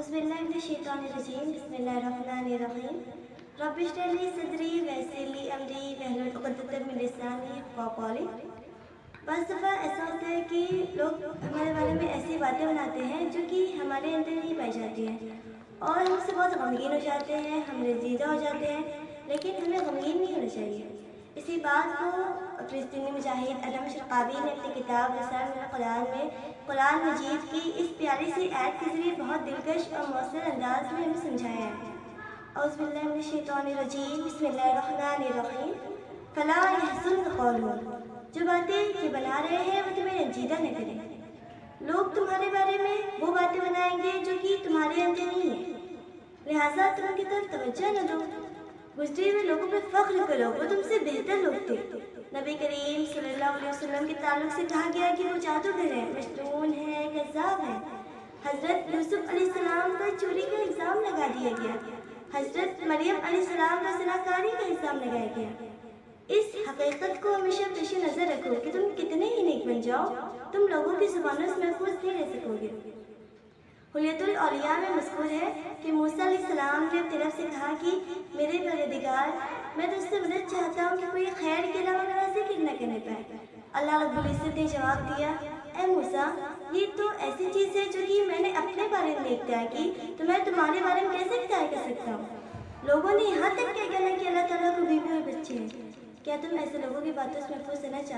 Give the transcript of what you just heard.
बिस्मिल्लाहिर्रहमानिर्रहीम बिस्मिल्लाहिर्रहमानिर्रहीम रब्बि इश्रह ली सदरी वयस्सिर ली अमरी वहलुल उक़दतम मिन लिसानी यफ़क़हू क़ौली। बस दफ़ा ऐसा होता है कि लोग हमारे बारे में ऐसी बातें बनाते हैं जो कि हमारे अंदर नहीं पाई जाती हैं और हम उससे बहुत गमगीन हो जाते हैं, हम रंजीदा हो जाते हैं, लेकिन हमें गमगीन नहीं होना चाहिए। इसी बात को फ़लस्तीनी मुजाहिद अल्लामा शरक़ावी ने अपनी किताब रसाइल मिनल क़ुरान में कुरान मजीद की इस प्यारी सी आयत के ज़रिए बहुत दिलकश और मौसर अंदाज में हमें समझाया है। औज़ुबिल्लाहि मिनश्शैतानिर्रजीम बिस्मिल्लाहिर्रहमानिर्रहीम फ़ला यहज़ुनक क़ौलुहुम। जो बातें ये बना रहे हैं वो तुम्हें रंजीदा न करें। लोग तुम्हारे बारे में वो बातें बनाएंगे जो कि तुम्हारे अंदर नहीं है, लिहाजा तुम उनकी तरफ तवज्जो न दो। गुज़रे हुए लोगों पर फ़ख्र करो, वो तुमसे बेहतर लोग थे। नबी करीम सल्लल्लाहु अलैहि वसल्लम के ताल्लुक़ से कहा गया कि वो जादूगर है, मजनून है, कज़्ज़ाब है। हज़रत यूसुफ़ अलैहिस्सलाम पर चोरी का इल्ज़ाम लगा दिया गया, हज़रत मरियम अलैहिस्सलाम पर ज़नाकारी का इल्ज़ाम लगाया गया। इस हकीकत को हमेशा पेश नज़र रखो कि तुम कितने ही नेक बन जाओ, तुम लोगों की ज़ुबानों से महफूज नहीं रह सकोगे। हुलियतुल औलिया में मज़कूर है कि मूसा अलैहिस्सलाम ने अपनी रब से कहा कि मेरे परवरदिगार, मैं तुझसे मदद चाहता हूँ कि कोई खैर के अलावा मेरा ज़िक्र न करने पाए। अल्लाह रब्बुल इज़्ज़त ने जवाब दिया, ऐ मूसा, ये तो ऐसी चीज़ है जो कि मैंने अपने बारे में इख्तियार की, तो मैं तुम्हारे बारे में कैसे इख्तियार कर सकता हूँ। लोगों ने यहाँ तक कह दिया कि अल्लाह ताला को बीवी और बच्चे हैं। क्या तुम ऐसे लोगों की बातों से महफूज रहना चाहते